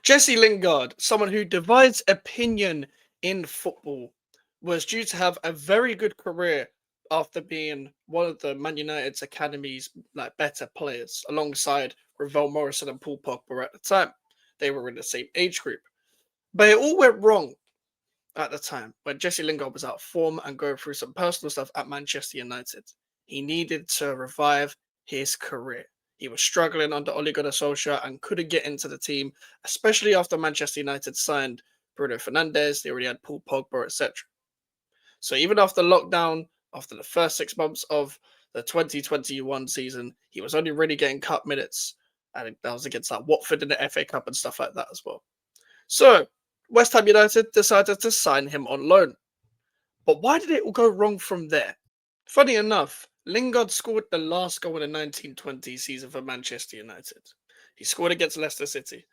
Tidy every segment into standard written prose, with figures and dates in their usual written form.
Jesse Lingard, someone who divides opinion in football, was due to have a very good career after being one of the Man United's academy's better players, alongside Ravel Morrison and Paul Pogba at the time. They were in the same age group. But it all went wrong at the time when Jesse Lingard was out of form and going through some personal stuff at Manchester United. He needed to revive his career. He was struggling under Ole Gunnar Solskjaer and couldn't get into the team, especially after Manchester United signed Bruno Fernandes. They already had Paul Pogba, etc. So even after lockdown, after the first 6 months of the 2021 season, he was only really getting cup minutes, and that was against Watford in the FA Cup and stuff like that as well. So West Ham United decided to sign him on loan. But why did it all go wrong from there? Funny enough, Lingard scored the last goal in the 1920 season for Manchester United. He scored against Leicester City.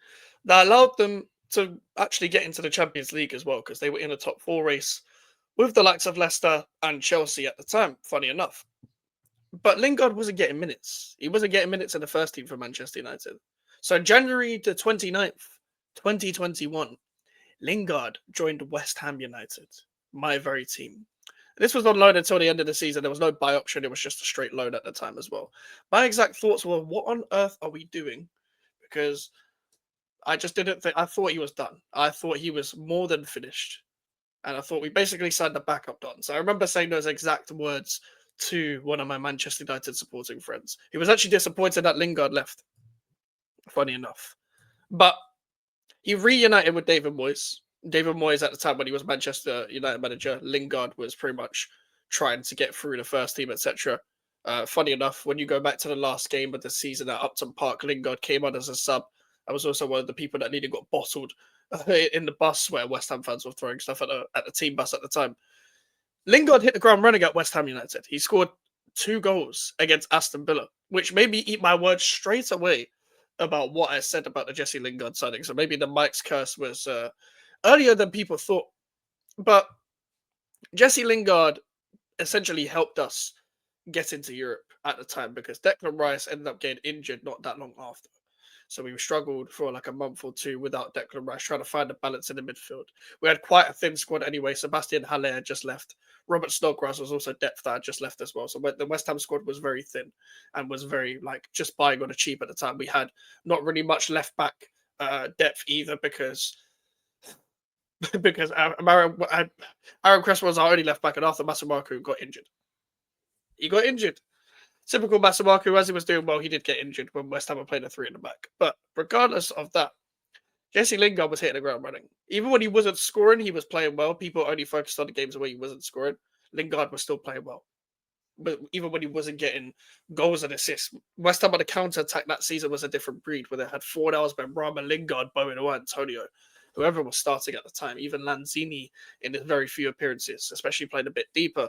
That allowed them to actually get into the Champions League as well, because they were in a top four race with the likes of Leicester and Chelsea at the time, funny enough. But Lingard wasn't getting minutes. He wasn't getting minutes in the first team for Manchester United. So January the 29th, 2021, Lingard joined West Ham United, my very team. This was on loan until the end of the season. There was no buy option. It was just a straight loan at the time as well. My exact thoughts were, what on earth are we doing? Because I just didn't think, I thought he was done. I thought he was more than finished. And I thought we basically signed the backup Don. So I remember saying those exact words to one of my Manchester United supporting friends. He was actually disappointed that Lingard left, funny enough. But he reunited with David Moyes. David Moyes at the time when he was Manchester United manager, Lingard was pretty much trying to get through the first team, etc. Funny enough, when you go back to the last game of the season at Upton Park, Lingard came on as a sub. I was also one of the people that nearly got bottled in the bus where West Ham fans were throwing stuff at the team bus at the time. Lingard hit the ground running at West Ham United. He scored 2 goals against Aston Villa, which made me eat my words straight away about what I said about the Jesse Lingard signing. So maybe the Mike's curse was earlier than people thought. But Jesse Lingard essentially helped us get into Europe at the time because Declan Rice ended up getting injured not that long after. So we struggled for like a month or two without Declan Rice, trying to find a balance in the midfield. We had quite a thin squad anyway. Sebastian Haller had just left. Robert Snodgrass was also depth that had just left as well. So the West Ham squad was very thin and was very just buying on a cheap at the time. We had not really much left back depth either because Aaron Cresswell was our only left back, and Arthur Masumaku got injured. He got injured. Typical Masumaku, as he was doing well, he did get injured when West Ham were playing a 3 in the back. But regardless of that, Jesse Lingard was hitting the ground running. Even when he wasn't scoring, he was playing well. People only focused on the games where he wasn't scoring. Lingard was still playing well. But even when he wasn't getting goals and assists, West Ham on the counter-attack that season was a different breed, where they had Fornals, Benrahma, Lingard, Bowen, or Antonio. Whoever was starting at the time, even Lanzini in his very few appearances, especially playing a bit deeper.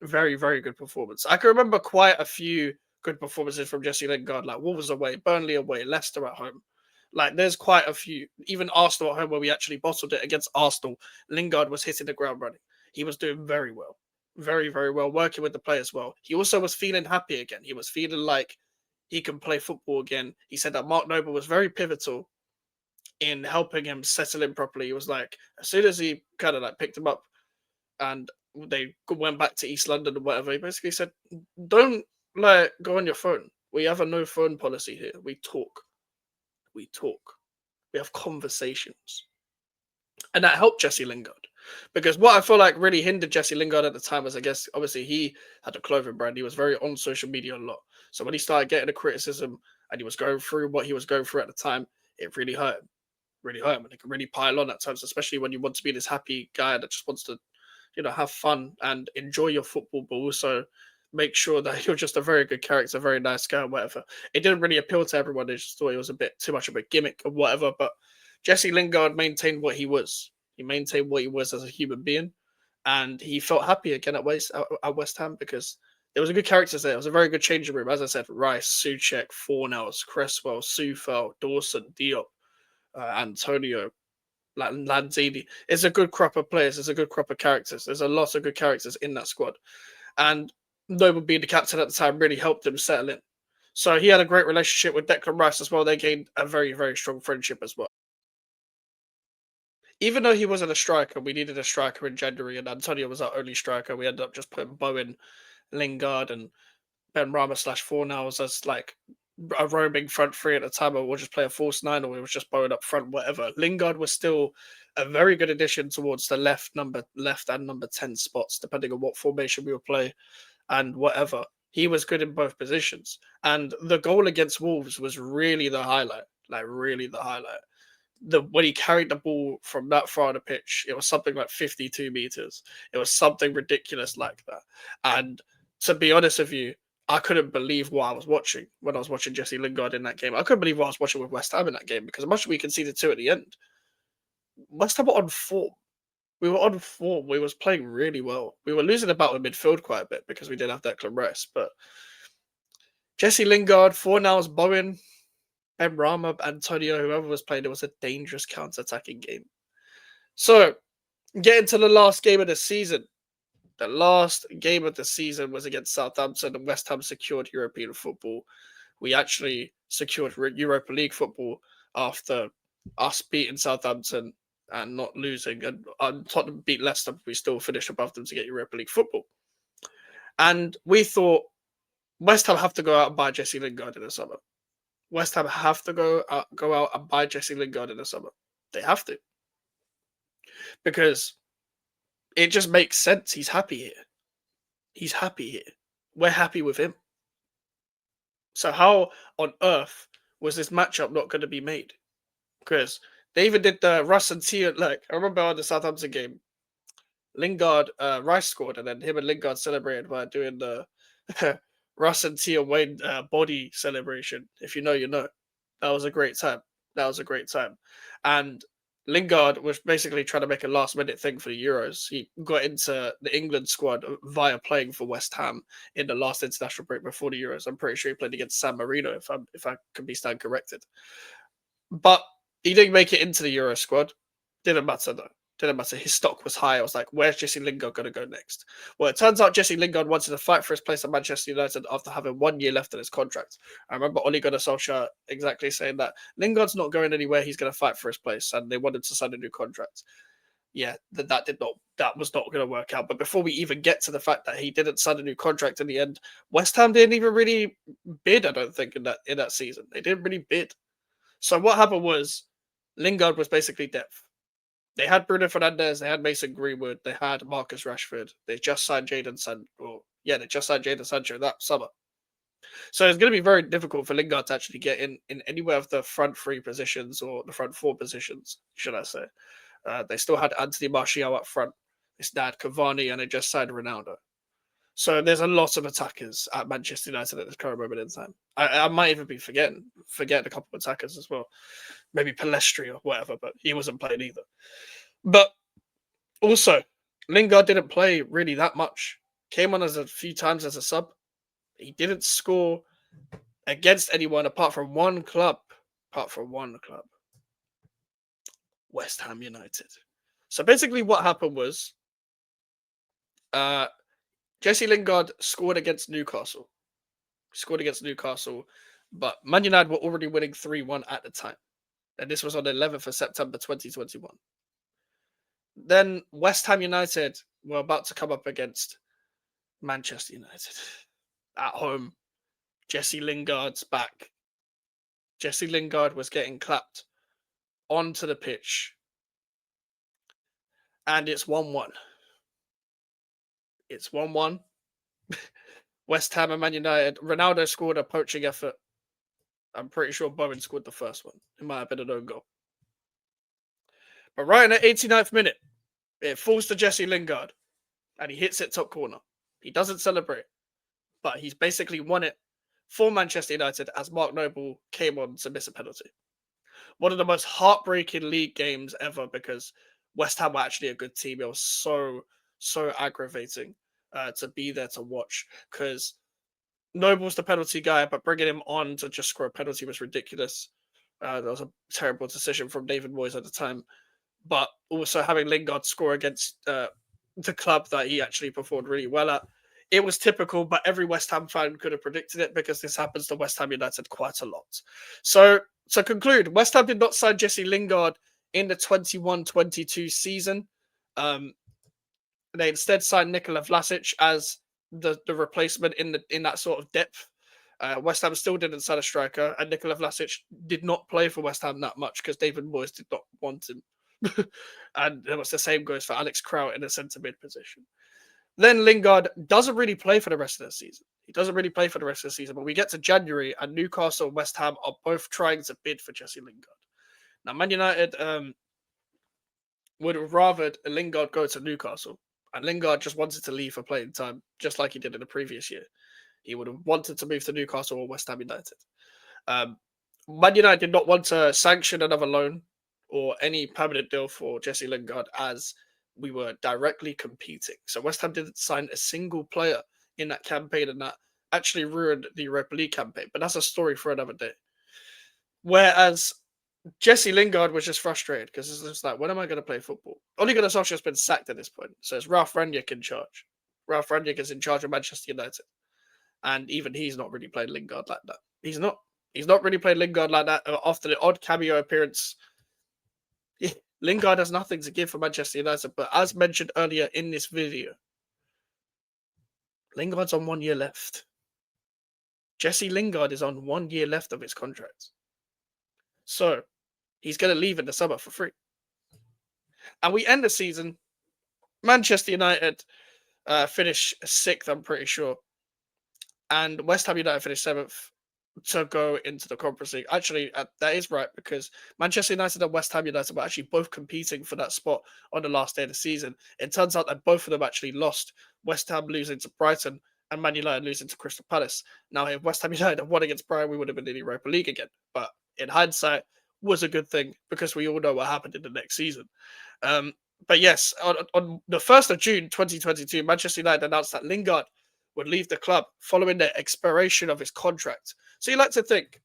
Very, very good performance. I can remember quite a few good performances from Jesse Lingard, like Wolves away, Burnley away, Leicester at home. Like, there's quite a few. Even Arsenal at home, where we actually bottled it against Arsenal, Lingard was hitting the ground running. He was doing very well. Very, very well, working with the players well. He also was feeling happy again. He was feeling like he can play football again. He said that Mark Noble was very pivotal in helping him settle in properly. He was like, as soon as he kind of picked him up and they went back to East London or whatever, he basically said, don't go on your phone. We have a no phone policy here. We talk. We have conversations. And that helped Jesse Lingard. Because what I feel like really hindered Jesse Lingard at the time was, I guess, obviously he had a clothing brand. He was very on social media a lot. So when he started getting the criticism and he was going through what he was going through at the time, it really hurt him. Really hurt him. And it can really pile on at times, especially when you want to be this happy guy that just wants to, have fun and enjoy your football, but also make sure that you're just a very good character, very nice guy, and whatever. It didn't really appeal to everyone. They just thought it was a bit too much of a gimmick or whatever. But Jesse Lingard maintained what he was. He maintained what he was as a human being, and he felt happy again at West Ham because there was a good characters there. It was a very good changing room. As I said, Rice, Souček, Fornals, Cresswell, Soufal, Dawson, Diop, Antonio, Lanzini. It's a good crop of players. It's a good crop of characters. There's a lot of good characters in that squad. And Noble being the captain at the time really helped him settle in. So he had a great relationship with Declan Rice as well. They gained a very, very strong friendship as well. Even though he wasn't a striker, we needed a striker in January, and Antonio was our only striker. We ended up just putting Bowen, Lingard, and Ben Rama slash Fornals as like a roaming front three at the time, or we'll just play a false nine, or we was just Bowen up front, whatever. Lingard was still a very good addition towards the left and number 10 spots, depending on what formation we would play and whatever. He was good in both positions. And the goal against Wolves was really the highlight. Like really the highlight. The when he carried the ball from that far on the pitch, it was something like 52 meters. It was something ridiculous like that. And to be honest with you, I couldn't believe what I was watching when I was watching Jesse Lingard in that game. I couldn't believe what I was watching with West Ham in that game because much as we conceded two at the end, West Ham were on form. We were on form. We was playing really well. We were losing about in midfield quite a bit because we didn't have Declan Rice. But Jesse Lingard, Fornals, Bowen, Ben Rama, Antonio, whoever was playing, it was a dangerous counter-attacking game. So, getting to the last game of the season. The last game of the season was against Southampton, and West Ham secured European football. We actually secured Europa League football after us beating Southampton and not losing. And Tottenham beat Leicester, but we still finished above them to get Europa League football. And we thought West Ham have to go out and buy Jesse Lingard in the summer. West Ham have to go out and buy Jesse Lingard in the summer. They have to. Because it just makes sense. He's happy here. He's happy here. We're happy with him. So how on earth was this matchup not going to be made? Because they even did the Russ and Tia. Like I remember on the Southampton game, Lingard Rice scored, and then him and Lingard celebrated by doing the Russ and Tia Wayne body celebration. If you know, you know. That was a great time. That was a great time. And Lingard was basically trying to make a last minute thing for the Euros. He got into the England squad via playing for West Ham in the last international break before the Euros. I'm pretty sure he played against San Marino, if I can be stand corrected. But he didn't make it into the Euro squad. Didn't matter though. Didn't matter. His stock was high. I was like, where's Jesse Lingard going to go next? Well, it turns out Jesse Lingard wanted to fight for his place at Manchester United after having 1 year left in his contract. I remember Ole Gunnar Solskjaer exactly saying that Lingard's not going anywhere. He's going to fight for his place, and they wanted to sign a new contract. Yeah, that was not going to work out. But before we even get to the fact that he didn't sign a new contract in the end, West Ham didn't even really bid. I don't think in that season they didn't really bid. So what happened was Lingard was basically depth. They had Bruno Fernandes, they had Mason Greenwood, they had Marcus Rashford. They just signed they just signed Jadon Sancho that summer. So it's going to be very difficult for Lingard to actually get in anywhere of the front three positions or the front four positions, should I say. They still had Anthony Martial up front. They still had Cavani, and they just signed Ronaldo. So there's a lot of attackers at Manchester United at this current moment in time. I might even be forgetting a couple of attackers as well. Maybe Palestri or whatever, but he wasn't playing either. But also, Lingard didn't play really that much. Came on as a few times as a sub. He didn't score against anyone apart from one club. West Ham United. So basically what happened was Jesse Lingard scored against Newcastle. But Man United were already winning 3-1 at the time. And this was on the 11th of September 2021. Then West Ham United were about to come up against Manchester United at home. Jesse Lingard's back. Jesse Lingard was getting clapped onto the pitch. And it's 1-1. It's 1-1. West Ham and Man United. Ronaldo scored a poaching effort. I'm pretty sure Bowen scored the first one. It might have been an own goal. But right in the 89th minute, it falls to Jesse Lingard. And he hits it top corner. He doesn't celebrate. But he's basically won it for Manchester United as Mark Noble came on to miss a penalty. One of the most heartbreaking league games ever because West Ham were actually a good team. It was so aggravating to be there to watch because Noble's the penalty guy, but bringing him on to just score a penalty was ridiculous. That was a terrible decision from David Moyes at the time. But also having Lingard score against the club that he actually performed really well at, it was typical, but every West Ham fan could have predicted it because this happens to West Ham United quite a lot. So to conclude, West Ham did not sign Jesse Lingard in the 21-22 season. They instead signed Nikola Vlasic as the replacement in that sort of depth. West Ham still didn't sign a striker, and Nikola Vlasic did not play for West Ham that much because David Moyes did not want him. And it was the same goes for Alex Kraut in a centre mid position. Then Lingard doesn't really play for the rest of the season. He doesn't really play for the rest of the season, but we get to January and Newcastle and West Ham are both trying to bid for Jesse Lingard. Now, Man United would have rathered Lingard go to Newcastle, and Lingard just wanted to leave for playing time, just like he did in the previous year. He would have wanted to move to Newcastle or West Ham United. Man United did not want to sanction another loan or any permanent deal for Jesse Lingard as we were directly competing. So West Ham didn't sign a single player in that campaign, and that actually ruined the Europa League campaign. But that's a story for another day. Whereas Jesse Lingard was just frustrated because it's just like, when am I going to play football? Ole Gunnar Solskjaer's been sacked at this point, so it's Ralf Rangnick in charge. Ralf Rangnick is in charge of Manchester United, and even he's not really played Lingard like that. He's not really played Lingard like that after the odd cameo appearance. Lingard has nothing to give for Manchester United, but as mentioned earlier in this video, Lingard's on 1 year left. Jesse Lingard is on 1 year left of his contract. So, he's going to leave in the summer for free. And we end the season, Manchester United finish 6th, I'm pretty sure. And West Ham United finish 7th to go into the Conference League. Actually, that is right, because Manchester United and West Ham United were actually both competing for that spot on the last day of the season. It turns out that both of them actually lost, West Ham losing to Brighton and Man United losing to Crystal Palace. Now, if West Ham United had won against Brighton, we would have been in the Europa League again. But in hindsight, was a good thing because we all know what happened in the next season. But yes, on the 1st of June 2022, Manchester United announced that Lingard would leave the club following the expiration of his contract. So you like to think,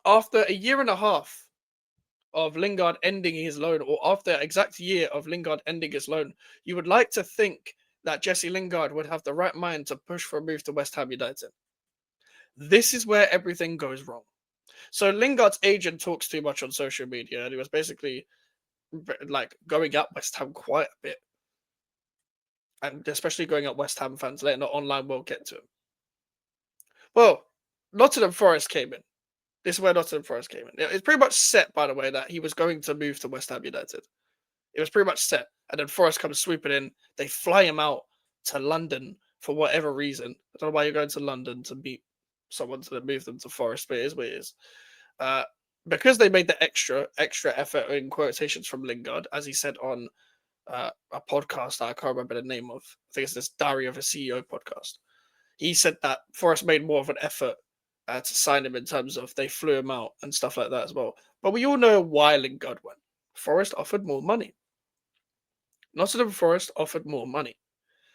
after a year and a half of Lingard ending his loan, or after an exact year of Lingard ending his loan, you would like to think that Jesse Lingard would have the right mind to push for a move to West Ham United. This is where everything goes wrong. So Lingard's agent talks too much on social media, and he was basically like going at West Ham quite a bit. And especially going at West Ham fans, letting the online world get to him. Well, Nottingham Forest came in. This is where Nottingham Forest came in. It's pretty much set, by the way, that he was going to move to West Ham United. It was pretty much set. And then Forest comes swooping in. They fly him out to London for whatever reason. I don't know why you're going to London to meet someone to move them to Forest, but it is what it is. Because they made the extra effort in quotations from Lingard, as he said on a podcast that I can't remember the name of. I think it's this Diary of a CEO podcast. He said that Forest made more of an effort to sign him in terms of they flew him out and stuff like that as well. But we all know why Lingard went. Forest offered more money. Nottingham Forest offered more money.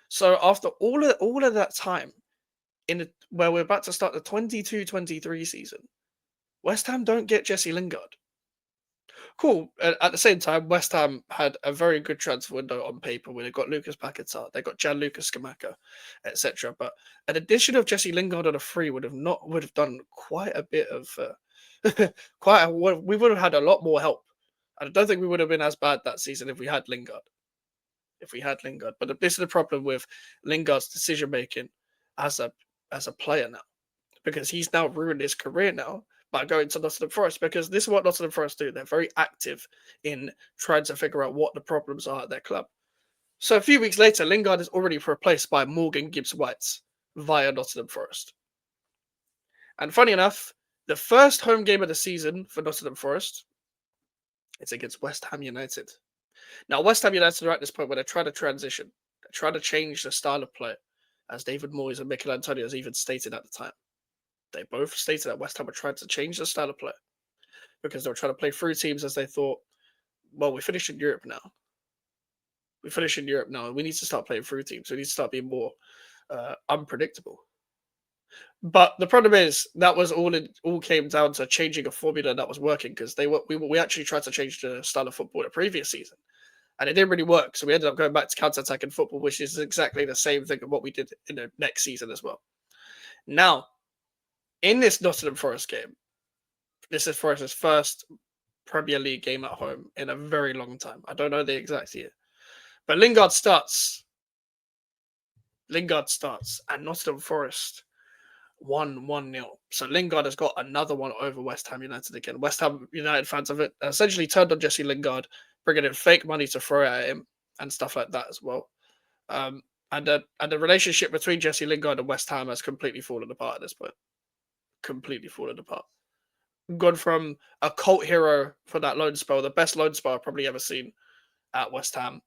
So after all of that time, where we're about to start the 22-23 season, West Ham don't get Jesse Lingard. Cool. At the same time, West Ham had a very good transfer window on paper where they got Lucas Paquetá, they got Gianluca Scamacca, etc. But an addition of Jesse Lingard on a free would have done quite a bit of we would have had a lot more help. I don't think we would have been as bad that season if we had Lingard. But this is the problem with Lingard's decision making as a player now, because he's now ruined his career now by going to Nottingham Forest, because this is what Nottingham Forest do. They're very active in trying to figure out what the problems are at their club. So a few weeks later, Lingard is already replaced by Morgan Gibbs-White via Nottingham Forest. And funny enough, the first home game of the season for Nottingham Forest, it's against West Ham United. Now, West Ham United are at this point where they're trying to transition. They're trying to change the style of play, as David Moyes and Mikel Antonio has even stated at the time. They both stated that West Ham were trying to change the style of play because they were trying to play through teams as they thought, well, we finished in Europe now. And we need to start playing through teams. We need to start being more unpredictable. But the problem is that was all came down to changing a formula that was working, because we actually tried to change the style of football the previous season. and it didn't really work. So we ended up going back to counter-attacking football, which is exactly the same thing of what we did in the next season as well. Now, in this Nottingham Forest game, this is Forest's first Premier League game at home in a very long time. I don't know the exact year, but Lingard starts, and Nottingham Forest won 1-0. So Lingard has got another one over West Ham United again. West Ham United fans have essentially turned on Jesse Lingard, bringing in fake money to throw at him and stuff like that as well. Um, and the relationship between Jesse Lingard and West Ham has completely fallen apart at this point. Completely fallen apart. Gone from a cult hero for that loan spell, the best loan spell I've probably ever seen at West Ham,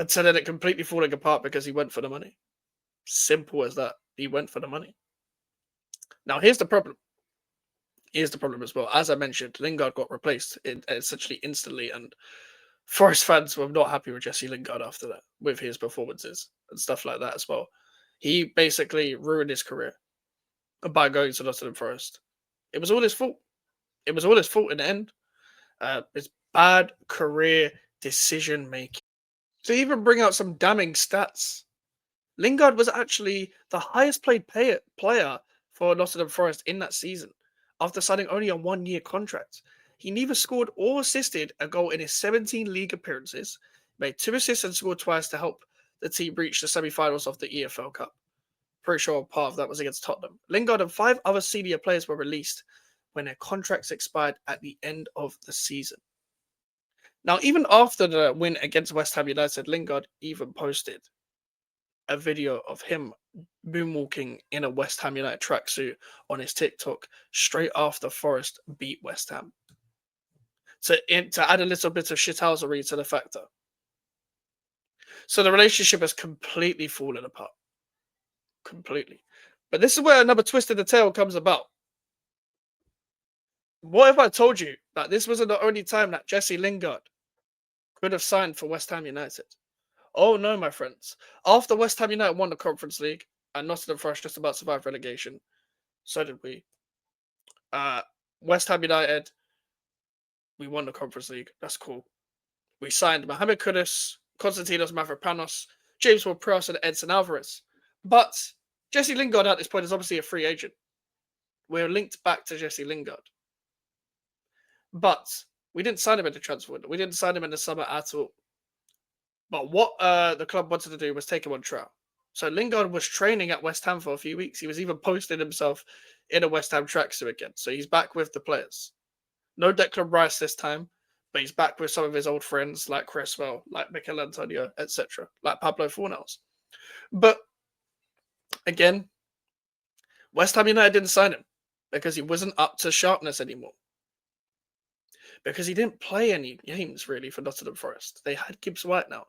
and so then it completely falling apart because he went for the money. Simple as that. He went for the money. Now here's the problem. Here's the problem as well. As I mentioned, Lingard got replaced essentially instantly, and Forest fans were not happy with Jesse Lingard after that, with his performances and stuff like that as well. He basically ruined his career by going to Nottingham Forest. It was all his fault. It was all his fault in the end. It's bad career decision making. To even bring out some damning stats, Lingard was actually the highest paid player for Nottingham Forest in that season, after signing only a 1-year contract. He neither scored or assisted a goal in his 17 league appearances, made 2 assists and scored twice to help the team reach the semi-finals of the EFL Cup. Pretty sure part of that was against Tottenham. Lingard and 5 other senior players were released when their contracts expired at the end of the season. Now, even after the win against West Ham United, Lingard even posted a video of him moonwalking in a West Ham United tracksuit on his TikTok straight after Forest beat West Ham. To add a little bit of shithousery to the factor. So the relationship has completely fallen apart. Completely. But this is where another twist in the tale comes about. What if I told you that this wasn't the only time that Jesse Lingard could have signed for West Ham United? Oh no, my friends. After West Ham United won the Conference League and Nottingham Forest just about survived relegation, so did we. West Ham United, we won the Conference League. That's cool. We signed Mohamed Kudus, Konstantinos Mavropanos, James Ward-Prowse, and Edson Alvarez. But Jesse Lingard at this point is obviously a free agent. We're linked back to Jesse Lingard. But we didn't sign him in the transfer window. We didn't sign him in the summer at all. But what the club wanted to do was take him on trial. So Lingard was training at West Ham for a few weeks. He was even posting himself in a West Ham tracksuit again. So he's back with the players. No Declan Rice this time, but he's back with some of his old friends like Cresswell, like Mikel Antonio, etc., like Pablo Fornals. But again, West Ham United didn't sign him because he wasn't up to sharpness anymore. Because he didn't play any games really for Nottingham Forest. They had Gibbs White now.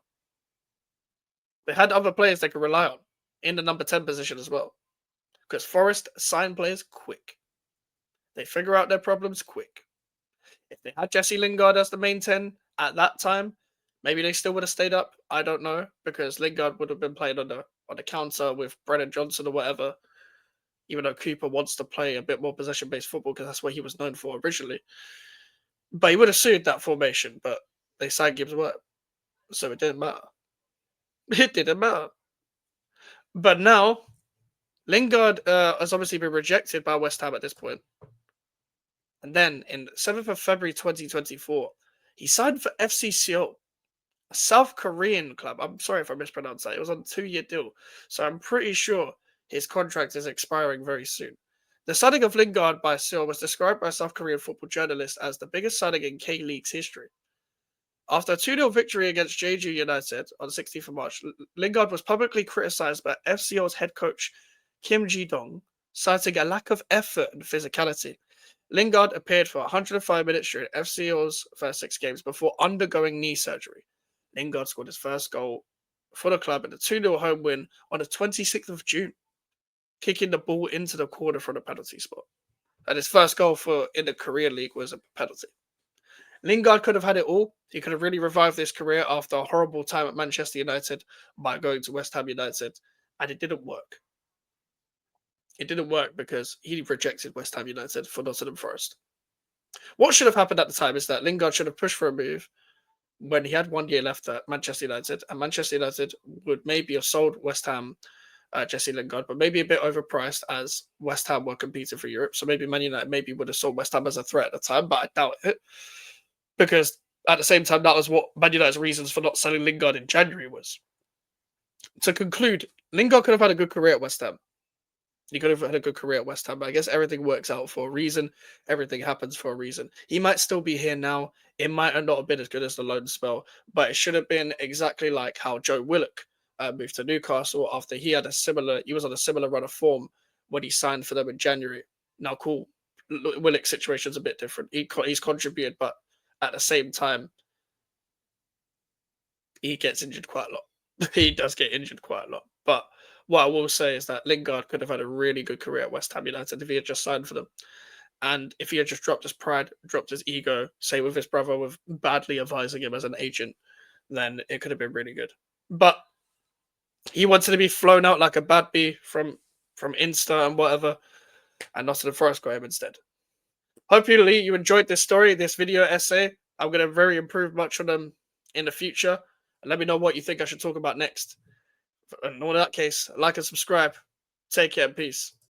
They had other players they could rely on in the number 10 position as well. Because Forest sign players quick. They figure out their problems quick. If they had Jesse Lingard as the main 10 at that time, maybe they still would have stayed up. I don't know. Because Lingard would have been playing on the counter with Brennan Johnson or whatever. Even though Cooper wants to play a bit more possession-based football because that's what he was known for originally. But he would have suited that formation, but they signed Gibbs White. So it didn't matter. It didn't matter. But now, Lingard has obviously been rejected by West Ham at this point. And then, in 7th of February 2024, he signed for FC Seoul, a South Korean club. I'm sorry if I mispronounced that. It was on a 2-year deal. So I'm pretty sure his contract is expiring very soon. The signing of Lingard by Seoul was described by a South Korean football journalist as the biggest signing in K-League's history. After a 2-0 victory against Jeju United on 16th of March, Lingard was publicly criticised by FCO's head coach Kim Ji-dong, citing a lack of effort and physicality. Lingard appeared for 105 minutes during FCO's first 6 games before undergoing knee surgery. Lingard scored his first goal for the club in a 2-0 home win on the 26th of June, kicking the ball into the corner from the penalty spot. And his first goal in the Korean League was a penalty. Lingard could have had it all. He could have really revived his career after a horrible time at Manchester United by going to West Ham United, and it didn't work. It didn't work because he rejected West Ham United for Nottingham Forest. What should have happened at the time is that Lingard should have pushed for a move when he had 1 year left at Manchester United, and Manchester United would maybe have sold West Ham Jesse Lingard, but maybe a bit overpriced as West Ham were competing for Europe. So maybe Man United maybe would have sold West Ham as a threat at the time, but I doubt it. Because at the same time, that was what Man United's reasons for not selling Lingard in January was. To conclude, Lingard could have had a good career at West Ham. He could have had a good career at West Ham, but I guess everything works out for a reason. Everything happens for a reason. He might still be here now. It might have not have been as good as the loan spell, but it should have been exactly like how Joe Willock moved to Newcastle after he was on a similar run of form when he signed for them in January. Now, cool, Willock's situation's a bit different. He's contributed, but at the same time, he gets injured quite a lot. He does get injured quite a lot, but what I will say is that Lingard could have had a really good career at West Ham United if he had just signed for them. And if he had just dropped his pride, dropped his ego, say with his brother, with badly advising him as an agent, then it could have been really good. But he wanted to be flown out like a bad bee from Insta and whatever, and Nottingham Forest got him instead. Hopefully you enjoyed this story, this video essay. I'm going to very improve much on them in the future. And let me know what you think I should talk about next. In all that case, like and subscribe. Take care and peace.